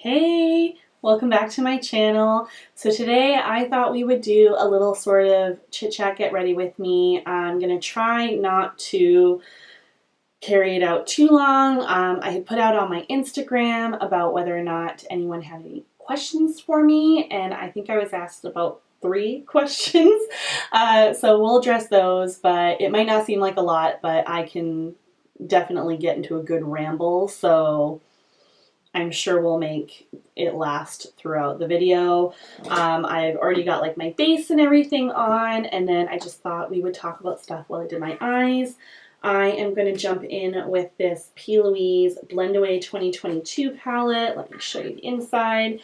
Hey, welcome back to my channel. So today I thought we would do a little sort of chit chat get ready with me. I'm gonna try not to carry it out too long. I had put out on my Instagram about whether or not anyone had any questions for me, and I think I was asked about 3 questions. So we'll address those, but it might not seem like a lot, but I can definitely get into a good ramble. So I'm sure we'll make it last throughout the video. I've already got like my base and everything on, and then I just thought we would talk about stuff while I did my eyes. I am going to jump in with this P.Louise Blend Away 2022 palette. Let me show you the inside.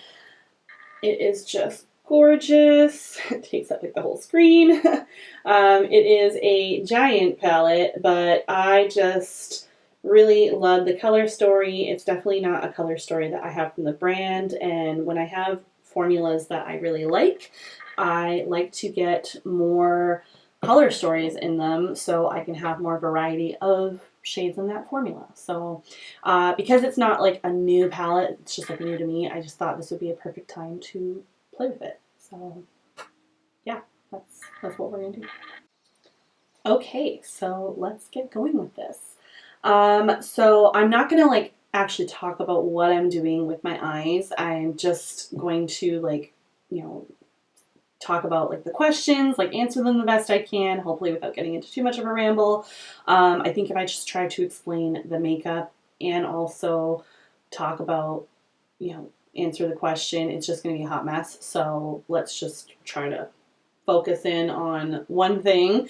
It is just gorgeous. It takes up like the whole screen. It is a giant palette, but I just really love the color story. It's definitely not a color story that I have from the brand, and when I have formulas that I really like, I like to get more color stories in them so I can have more variety of shades in that formula. So because it's not like a new palette, it's just like new to me, I just thought this would be a perfect time to play with it. So yeah, that's what we're gonna do. Okay, so let's get going with this. So I'm not gonna like actually talk about what I'm doing with my eyes. I'm just going to like, talk about like the questions, like answer them the best I can, hopefully without getting into too much of a ramble. I think if I just try to explain the makeup and also talk about, answer the question, it's just gonna be a hot mess. So let's just try to focus in on one thing.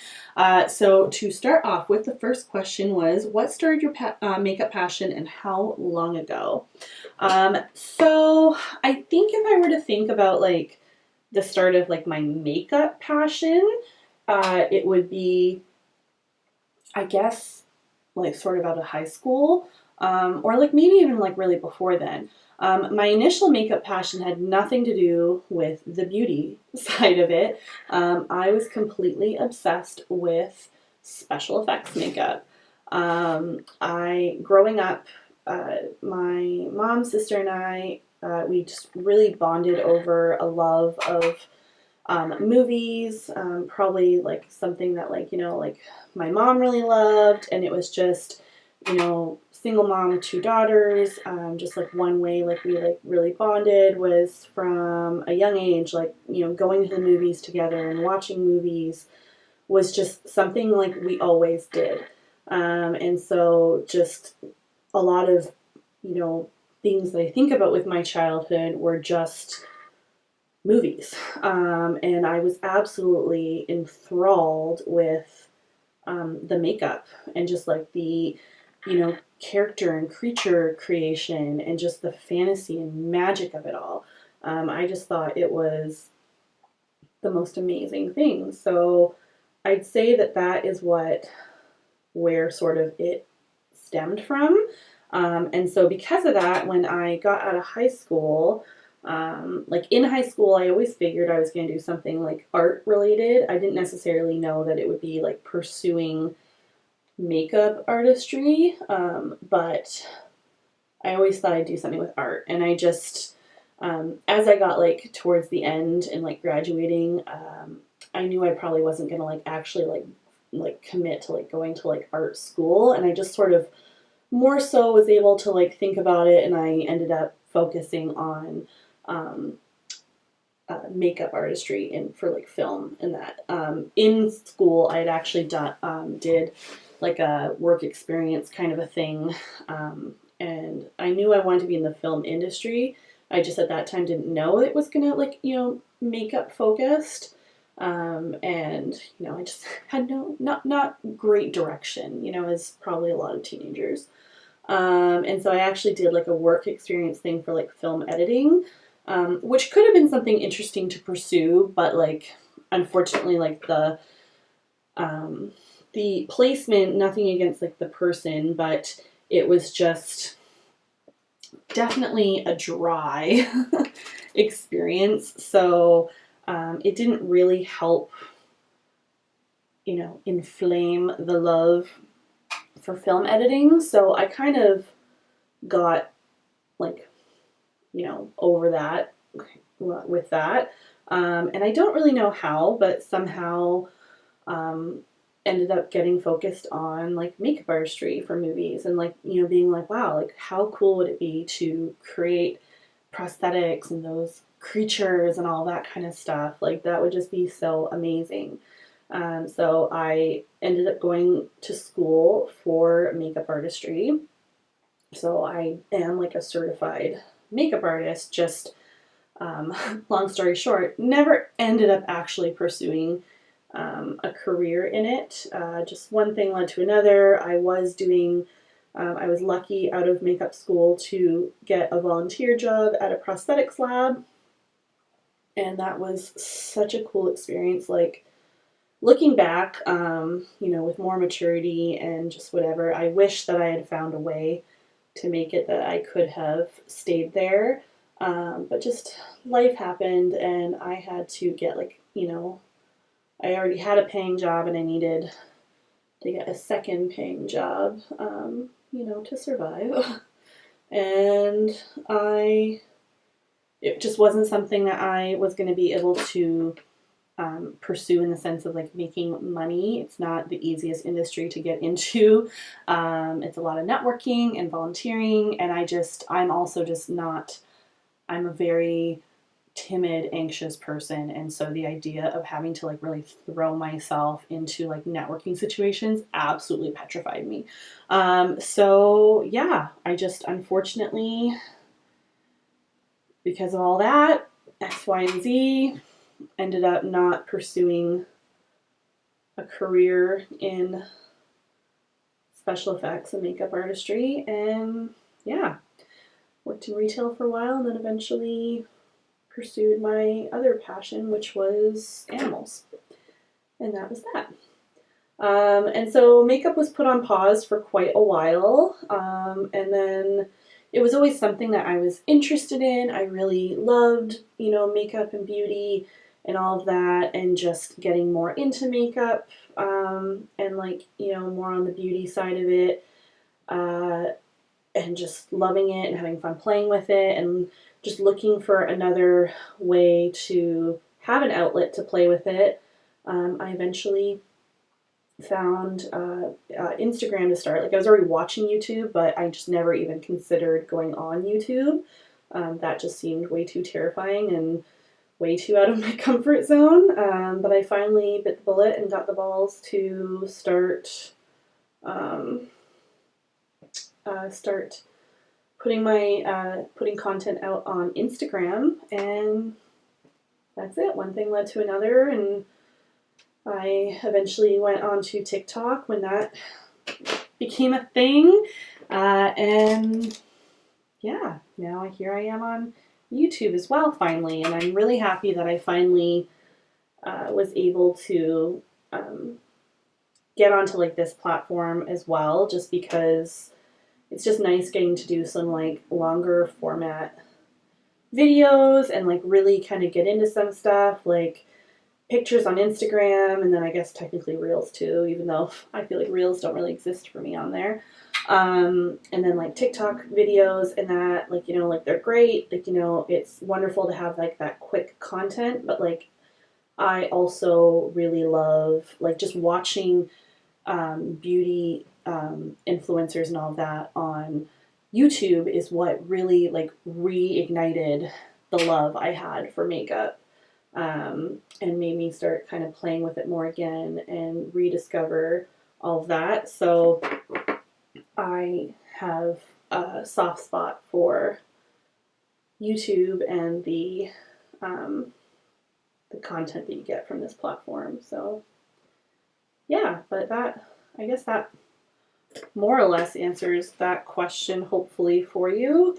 So to start off with, the first question was, what started your makeup passion and how long ago? So I think if I were to think about like the start of like my makeup passion, it would be, I guess, like sort of out of high school, or like maybe even like really before then. My initial makeup passion had nothing to do with the beauty side of it. I was completely obsessed with special effects makeup. Growing up, my mom, sister, and I, we just really bonded over a love of movies, probably like something that like my mom really loved, and it was just, single mom with 2 daughters, just like one way like we like really bonded was from a young age, like, going to the movies together and watching movies was just something like we always did. And so just a lot of, things that I think about with my childhood were just movies. And I was absolutely enthralled with the makeup and just like the, character and creature creation and just the fantasy and magic of it all. I just thought it was the most amazing thing. So I'd say that that is where sort of it stemmed from. And so because of that, when I got out of high school, like in high school, I always figured I was going to do something like art related. I didn't necessarily know that it would be like pursuing makeup artistry, but I always thought I'd do something with art. And I just, as I got like towards the end and like graduating, I knew I probably wasn't going to like actually like commit to like going to like art school. And I just sort of more so was able to like think about it, and I ended up focusing on makeup artistry and for like film and that. In school, I had actually did like a work experience kind of a thing, and I knew I wanted to be in the film industry. I just at that time didn't know it was gonna like makeup focused, and I just had not great direction, as probably a lot of teenagers. And so I actually did like a work experience thing for like film editing, which could have been something interesting to pursue, but like unfortunately like the placement, nothing against like the person, but it was just definitely a dry experience. So it didn't really help, inflame the love for film editing. So I kind of got like you know, over that with that. And I don't really know how, but somehow ended up getting focused on like makeup artistry for movies, and like, you know, being like, wow, like how cool would it be to create prosthetics and those creatures and all that kind of stuff. Like that would just be so amazing. So I ended up going to school for makeup artistry. So I am like a certified makeup artist, just long story short, never ended up actually pursuing a career in it. Just one thing led to another. I was lucky out of makeup school to get a volunteer job at a prosthetics lab. And that was such a cool experience. Like, looking back, you know, with more maturity and just whatever, I wish that I had found a way to make it that I could have stayed there. But just life happened, and I had to get, like, you know, I already had a paying job and I needed to get a second paying job, you know, to survive. And it just wasn't something that I was going to be able to pursue in the sense of like making money. It's not the easiest industry to get into. It's a lot of networking and volunteering, and I'm also just not, I'm a very timid, anxious person, and so the idea of having to like really throw myself into like networking situations absolutely petrified me. So yeah, I just unfortunately, because of all that, X, Y, and Z, ended up not pursuing a career in special effects and makeup artistry, and yeah, worked in retail for a while, and then eventually pursued my other passion, which was animals. And that was that. And so makeup was put on pause for quite a while. And then it was always something that I was interested in. I really loved, you know, makeup and beauty and all of that, and just getting more into makeup, and like, you know, more on the beauty side of it, and just loving it and having fun playing with it, and just looking for another way to have an outlet to play with it. I eventually found Instagram to start. Like, I was already watching YouTube, but I just never even considered going on YouTube. That just seemed way too terrifying and way too out of my comfort zone. But I finally bit the bullet and got the balls to start putting content out on Instagram, and that's it. One thing led to another, and I eventually went on to TikTok when that became a thing, and yeah, now here I am on YouTube as well, finally, and I'm really happy that I finally was able to get onto like this platform as well, just because it's just nice getting to do some like longer format videos and like really kind of get into some stuff, like pictures on Instagram, and then I guess technically Reels too, even though I feel like Reels don't really exist for me on there. And then like TikTok videos and that, like, you know, like they're great. Like, you know, it's wonderful to have like that quick content, but like I also really love like just watching beauty influencers and all of that on YouTube is what really like reignited the love I had for makeup, and made me start kind of playing with it more again and rediscover all of that. So I have a soft spot for YouTube and the content that you get from this platform. So yeah, but that, I guess that more or less answers that question, hopefully, for you.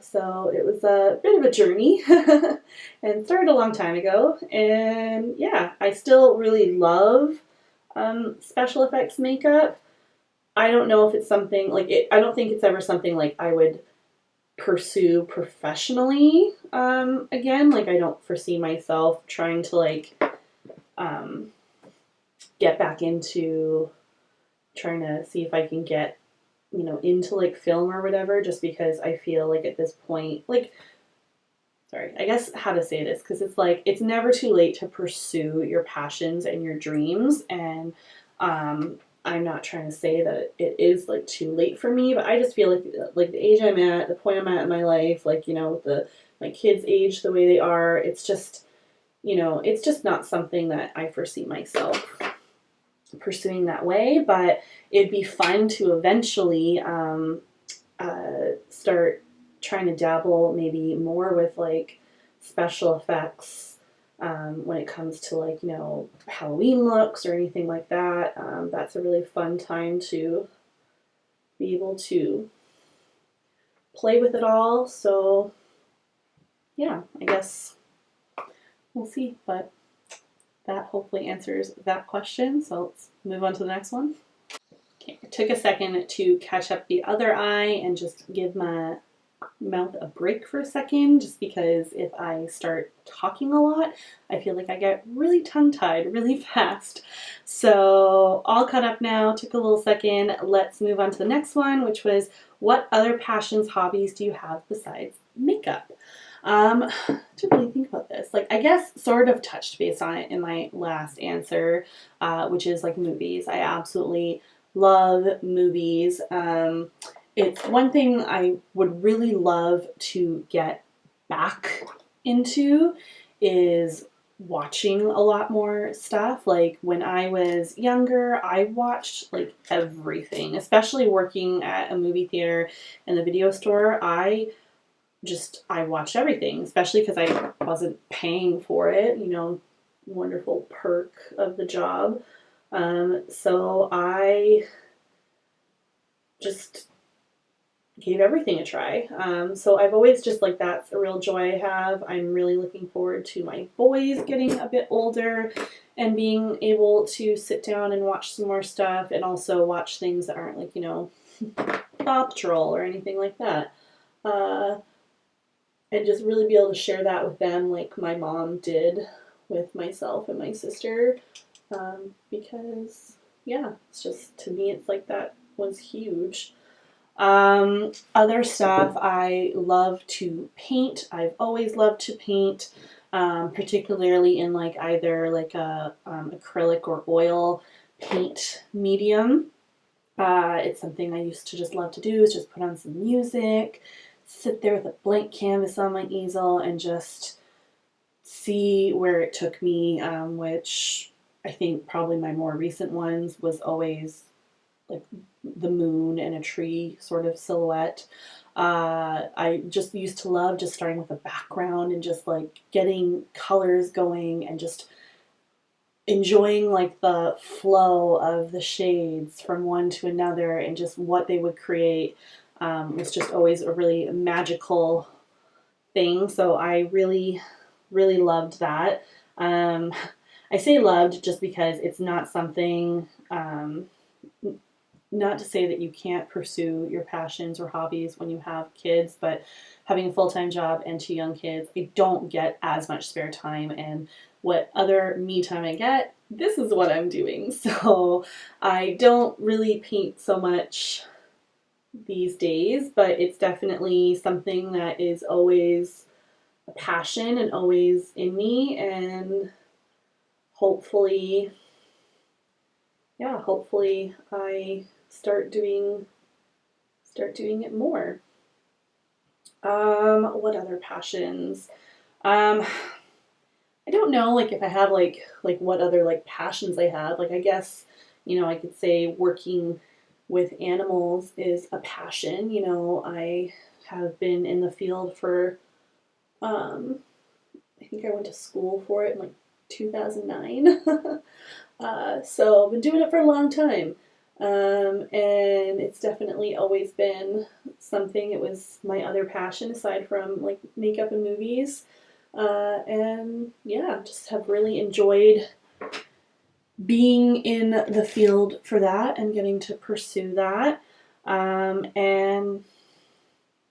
So it was a bit of a journey and started a long time ago. And yeah, I still really love special effects makeup. I don't know if it's something like it, I don't think it's ever something like I would pursue professionally again. Like, I don't foresee myself trying to like get back into trying to see if I can get you know, into like film or whatever, just because I feel like at this point, like, sorry, I guess how to say this, because it's like it's never too late to pursue your passions and your dreams. And I'm not trying to say that it is like too late for me, but I just feel like the age I'm at, the point I'm at in my life, like, you know, with the my kids' age the way they are, it's just, you know, it's just not something that I foresee myself pursuing that way. But it'd be fun to eventually start trying to dabble maybe more with like special effects when it comes to like, you know, Halloween looks or anything like that. That's a really fun time to be able to play with it all. So yeah, I guess we'll see, but that hopefully answers that question. So let's move on to the next one. Okay, I took a second to catch up the other eye and just give my mouth a break for a second, just because if I start talking a lot, I feel like I get really tongue-tied really fast. So all caught up now, took a little second. Let's move on to the next one, which was, what other passions, hobbies do you have besides makeup? To really think about this, like, I guess sort of touched base on it in my last answer, which is like movies. I absolutely love movies. It's one thing I would really love to get back into is watching a lot more stuff. Like when I was younger, I watched like everything, especially working at a movie theater and the video store. I watched everything, especially because I wasn't paying for it, you know, wonderful perk of the job. So I just gave everything a try. So I've always just like, that's a real joy I have. I'm really looking forward to my boys getting a bit older and being able to sit down and watch some more stuff, and also watch things that aren't like, you know, Paw Patrol or anything like that. And just really be able to share that with them like my mom did with myself and my sister. Because yeah, it's just, to me, it's like that was huge. Other stuff, I love to paint. I've always loved to paint, particularly in like either like a acrylic or oil paint medium. It's something I used to just love to do, is just put on some music, sit there with a blank canvas on my easel, and just see where it took me, which I think probably my more recent ones was always like the moon and a tree sort of silhouette. I just used to love just starting with a background and just like getting colors going and just enjoying like the flow of the shades from one to another and just what they would create. Was just always a really magical thing. So I really, really loved that. I say loved just because it's not something, not to say that you can't pursue your passions or hobbies when you have kids, but having a full-time job and 2 young kids, I don't get as much spare time, and what other me time I get, this is what I'm doing. So I don't really paint so much these days, but it's definitely something that is always a passion and always in me, and hopefully, yeah, hopefully I start doing it more. What other passions? I don't know, like if I have like what other like passions I have. Like I guess, you know, I could say working with animals is a passion. You know, I have been in the field for I think I went to school for it in like 2009. So I've been doing it for a long time. And it's definitely always been something. It was my other passion aside from like makeup and movies. And yeah, just have really enjoyed being in the field for that and getting to pursue that. And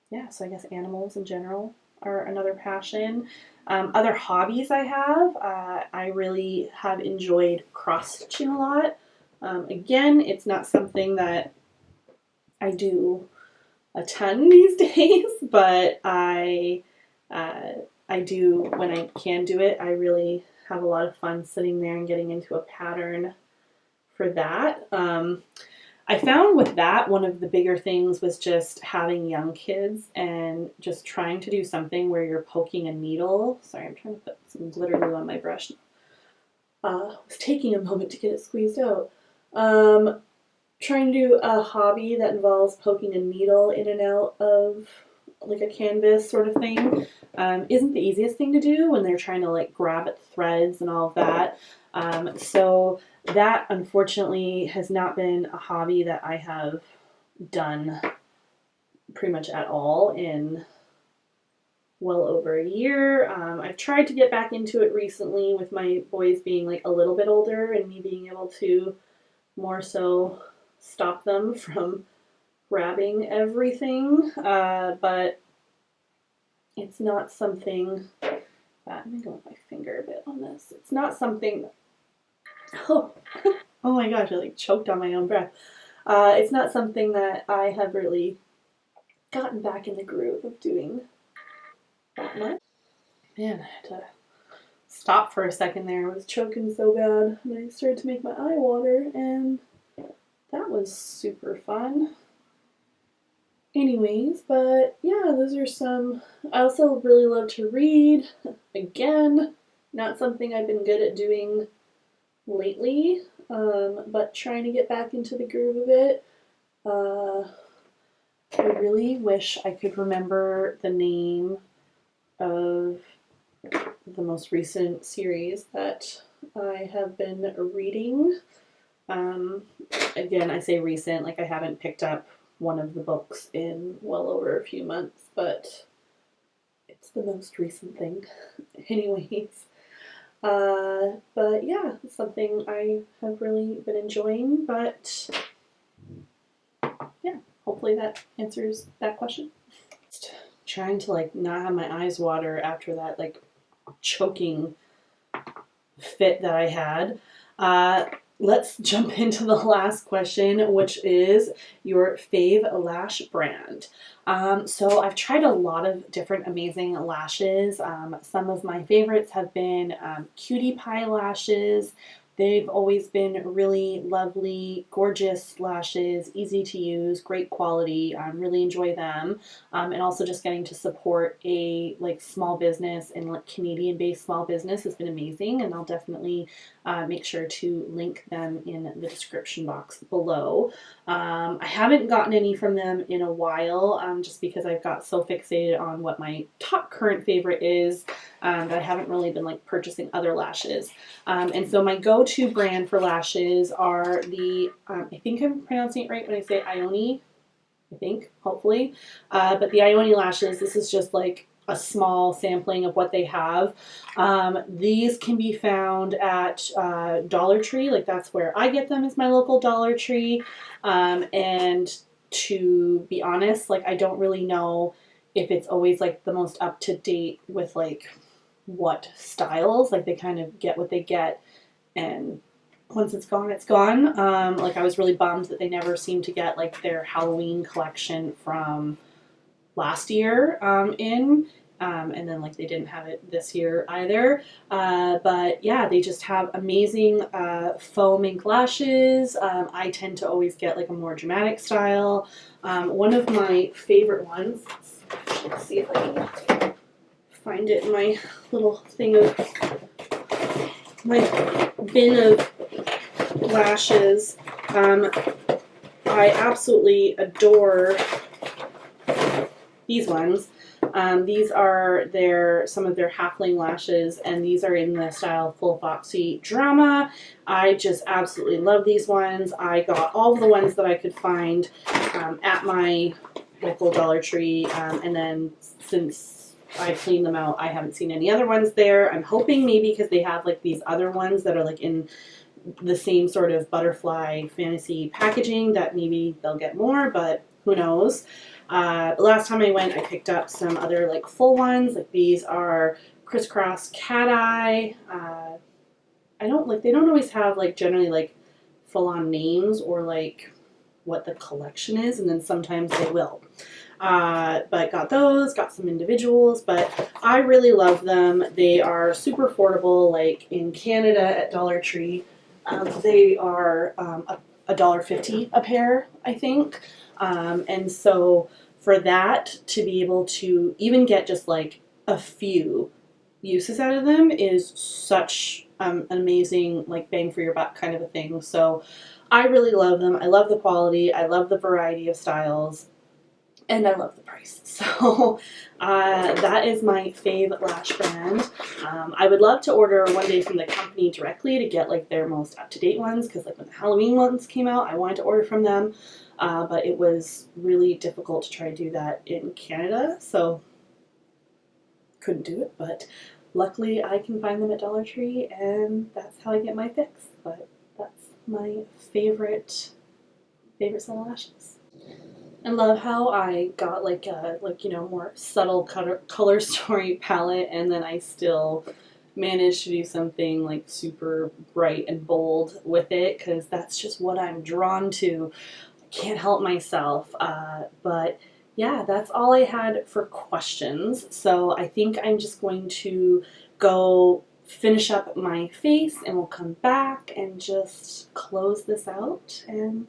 yeah, so I guess animals in general are another passion. Other hobbies I have, I really have enjoyed cross stitching a lot. Again, it's not something that I do a ton these days, but I do, when I can do it, I really have a lot of fun sitting there and getting into a pattern for that. I found with that, one of the bigger things was just having young kids and just trying to do something where you're poking a needle. Sorry, I'm trying to put some glitter glue on my brush. It was taking a moment to get it squeezed out. Trying to do a hobby that involves poking a needle in and out of like a canvas sort of thing isn't the easiest thing to do when they're trying to like grab at threads and all of that. So that unfortunately has not been a hobby that I have done pretty much at all in well over a year. I've tried to get back into it recently with my boys being like a little bit older and me being able to more so stop them from grabbing everything, but it's not something that, I'm going with my finger a bit on this. It's not something, oh my gosh, I like choked on my own breath. It's not something that I have really gotten back in the groove of doing that much. Man, I had to stop for a second there. I was choking so bad and I started to make my eye water, and that was super fun. Anyways, but yeah, those are some. I also really love to read. Again, not something I've been good at doing lately, but trying to get back into the groove of it. I really wish I could remember the name of the most recent series that I have been reading. Again, I say recent, like I haven't picked up one of the books in well over a few months, but it's the most recent thing. Anyways, but yeah, it's something I have really been enjoying, but yeah, hopefully that answers that question. Just trying to like not have my eyes water after that like choking fit that I had. Let's jump into the last question, which is your fave lash brand. So I've tried a lot of different amazing lashes. Some of my favorites have been Cutie Pie lashes. They've always been really lovely, gorgeous lashes, easy to use, great quality. Really enjoy them. And also just getting to support a like small business and like Canadian-based small business has been amazing, and I'll definitely make sure to link them in the description box below. I haven't gotten any from them in a while, just because I've got so fixated on what my top current favorite is that I haven't really been like purchasing other lashes. And so my go-to brand for lashes are the, I think I'm pronouncing it right when I say Ione, I think, hopefully. But the Ione lashes, this is just like a small sampling of what they have. These can be found at Dollar Tree, like that's where I get them, is my local Dollar Tree. And to be honest, like I don't really know if it's always like the most up to date with like what styles, like they kind of get what they get, and once it's gone, it's gone. Like I was really bummed that they never seemed to get like their Halloween collection from last year and then like they didn't have it this year either. But yeah, they just have amazing faux mink lashes. I tend to always get like a more dramatic style. One of my favorite ones, let's see if I can find it in my little thing of my bin of lashes. I absolutely adore these ones. These are some of their halfling lashes, and these are in the style Full Foxy Drama. I just absolutely love these ones. I got all of the ones that I could find at my local Dollar Tree, and then since I cleaned them out, I haven't seen any other ones there. I'm hoping maybe because they have like these other ones that are like in the same sort of butterfly fantasy packaging that maybe they'll get more, but who knows. Last time I went, I picked up some other like full ones. Like these are Crisscross Cat Eye. They don't always have like generally like full on names or like what the collection is, and then sometimes they will. But got those, got some individuals, but I really love them. They are super affordable. Like in Canada at Dollar Tree, they are $1.50 a pair, I think. And so for that to be able to even get just like a few uses out of them is such an amazing like bang for your buck kind of a thing. So I really love them. I love the quality. I love the variety of styles. And I love the price. So that is my fave lash brand. I would love to order one day from the company directly to get like their most up-to-date ones, because like when the Halloween ones came out, I wanted to order from them. But it was really difficult to try to do that in Canada, so couldn't do it. But luckily I can find them at Dollar Tree, and that's how I get my fix. But that's my favorite set of lashes. I love how I got like a more subtle color story palette, and then I still managed to do something like super bright and bold with it, because that's just what I'm drawn to. I can't help myself. But yeah, that's all I had for questions. So I think I'm just going to go finish up my face, and we'll come back and just close this out and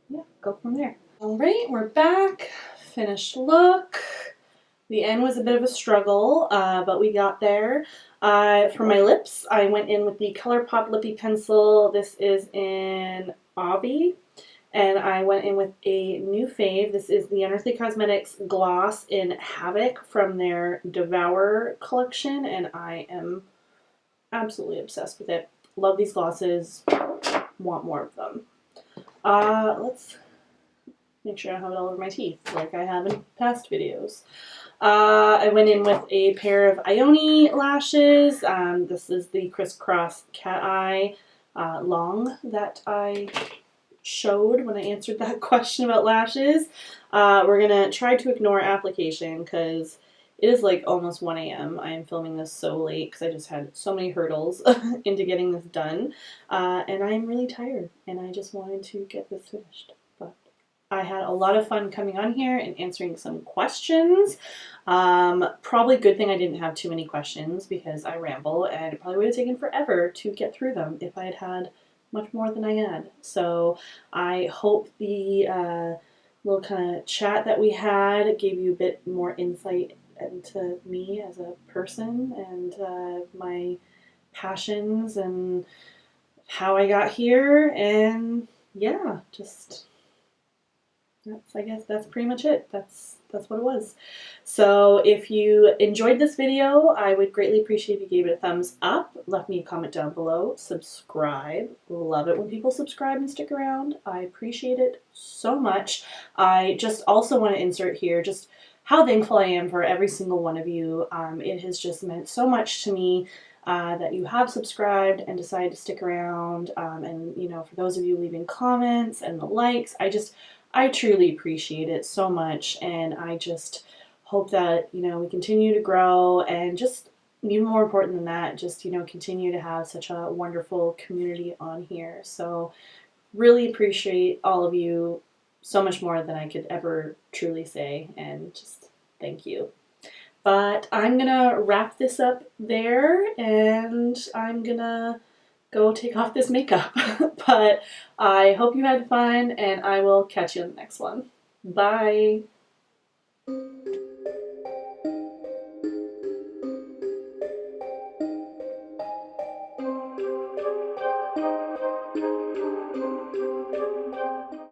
yeah, go from there. All right, we're back. Finished look. The end was a bit of a struggle, but we got there. For my lips, I went in with the ColourPop Lippy Pencil. This is in Aubrey. And I went in with a new fave. This is the Unearthly Cosmetics Gloss in Havoc from their Devour collection. And I am absolutely obsessed with it. Love these glosses. Want more of them. Let's make sure I don't have it all over my teeth like I have in past videos. I went in with a pair of Ioni lashes. This is the Crisscross Cat Eye Long that I showed when I answered that question about lashes. We're going to try to ignore application because it is like almost 1 a.m. I am filming this so late because I just had so many hurdles into getting this done. And I'm really tired, and I just wanted to get this finished. I had a lot of fun coming on here and answering some questions. Probably a good thing I didn't have too many questions, because I ramble and it probably would have taken forever to get through them if I had had much more than I had. So I hope the little kind of chat that we had gave you a bit more insight into me as a person, and my passions and how I got here, and yeah, just I guess that's pretty much it. That's what it was. So if you enjoyed this video, I would greatly appreciate if you gave it a thumbs up, left me a comment down below, subscribe. Love it when people subscribe and stick around. I appreciate it so much. I just also want to insert here just how thankful I am for every single one of you. It has just meant so much to me that you have subscribed and decided to stick around. And for those of you leaving comments and the likes, I truly appreciate it so much, and I just hope that, we continue to grow, and just even more important than that, just, continue to have such a wonderful community on here. So really appreciate all of you so much more than I could ever truly say, and just thank you. But I'm gonna wrap this up there, and I'm gonna go take off this makeup. But I hope you had fun, and I will catch you in the next one. Bye!